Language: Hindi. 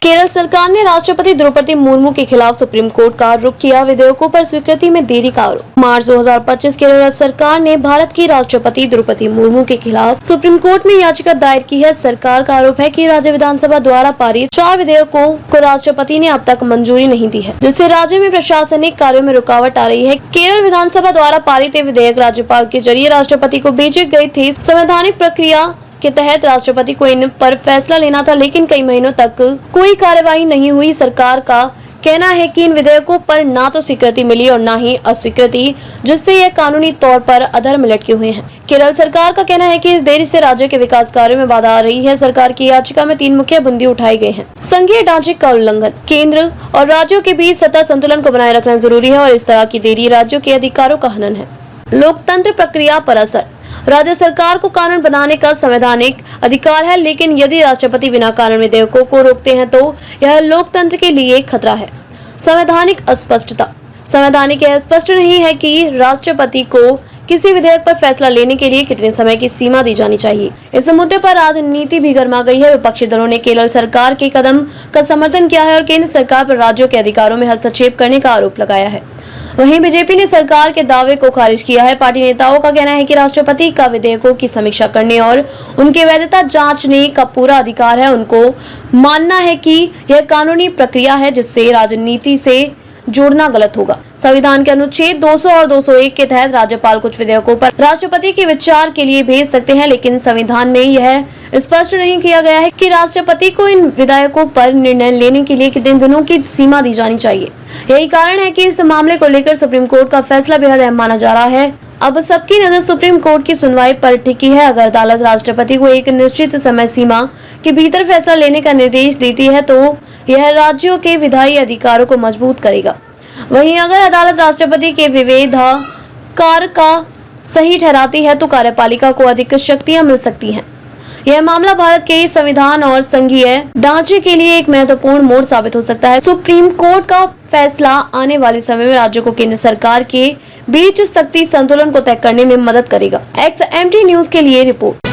केरल सरकार ने राष्ट्रपति द्रौपदी मुर्मू के खिलाफ सुप्रीम कोर्ट का रुख किया। विधेयकों पर स्वीकृति में देरी का आरोप। मार्च 2025 केरल सरकार ने भारत की राष्ट्रपति द्रौपदी मुर्मू के खिलाफ सुप्रीम कोर्ट में याचिका दायर की है। सरकार का आरोप है कि राज्य विधानसभा द्वारा पारित 4 विधेयकों को राष्ट्रपति ने अब तक मंजूरी नहीं दी है, जिससे राज्य में प्रशासनिक कार्यों में रुकावट आ रही है। केरल विधानसभा द्वारा पारित विधेयक राज्यपाल के जरिए राष्ट्रपति को भेजे गए थे। संवैधानिक प्रक्रिया के तहत राष्ट्रपति को इन पर फैसला लेना था, लेकिन कई महीनों तक कोई कार्यवाही नहीं हुई। सरकार का कहना है कि इन विधेयकों पर ना तो स्वीकृति मिली और ना ही अस्वीकृति, जिससे यह कानूनी तौर पर अधर में लटके हुए हैं। केरल सरकार का कहना है कि इस देरी से राज्य के विकास कार्यों में बाधा आ रही है। सरकार की याचिका में 3 मुख्य बिंदु उठाए गए हैं। संघीय ढांचे का उल्लंघन, केंद्र और राज्यों के बीच सत्ता संतुलन को बनाए रखना जरूरी है और इस तरह की देरी राज्यों के अधिकारों का हनन है। लोकतंत्र प्रक्रिया पर असर, राज्य सरकार को कानून बनाने का संवैधानिक अधिकार है, लेकिन यदि राष्ट्रपति बिना कानून विधेयकों को रोकते हैं तो यह लोकतंत्र के लिए एक खतरा है। संवैधानिक अस्पष्टता, संवैधानिक यह स्पष्ट नहीं है कि राष्ट्रपति को किसी विधेयक पर फैसला लेने के लिए कितने समय की सीमा दी जानी चाहिए। इस मुद्दे पर राजनीति भी गर्मा गई है। विपक्षी दलों ने केरल सरकार के कदम का समर्थन किया है और केंद्र सरकार पर राज्यों के अधिकारों में हस्तक्षेप करने का आरोप लगाया है। वहीं बीजेपी ने सरकार के दावे को खारिज किया है। पार्टी नेताओं का कहना है कि राष्ट्रपति का विधेयकों की समीक्षा करने और उनकी वैधता जांचने का पूरा अधिकार है। उनको मानना है कि यह कानूनी प्रक्रिया है, जिससे राजनीति से जोड़ना गलत होगा। संविधान के अनुच्छेद 200 और 201 के तहत राज्यपाल कुछ विधेयकों पर राष्ट्रपति के विचार के लिए भेज सकते हैं, लेकिन संविधान में यह स्पष्ट नहीं किया गया है कि राष्ट्रपति को इन विधेयकों पर निर्णय लेने के लिए कितने दिनों की सीमा दी जानी चाहिए। यही कारण है कि इस मामले को लेकर सुप्रीम कोर्ट का फैसला बेहद अहम माना जा रहा है। अब सबकी नजर सुप्रीम कोर्ट की सुनवाई पर टिकी है। अगर अदालत राष्ट्रपति को एक निश्चित समय सीमा के भीतर फैसला लेने का निर्देश देती है तो यह राज्यों के विधायी अधिकारों को मजबूत करेगा। वहीं अगर अदालत राष्ट्रपति के विवेकाधिकार का सही ठहराती है तो कार्यपालिका को अधिक शक्तियां मिल सकती हैं। यह मामला भारत के संविधान और संघीय ढांचे के लिए एक महत्वपूर्ण मोड़ साबित हो सकता है। सुप्रीम कोर्ट का फैसला आने वाले समय में राज्यों को केंद्र सरकार के बीच शक्ति संतुलन को तय करने में मदद करेगा। XMT न्यूज के लिए रिपोर्ट।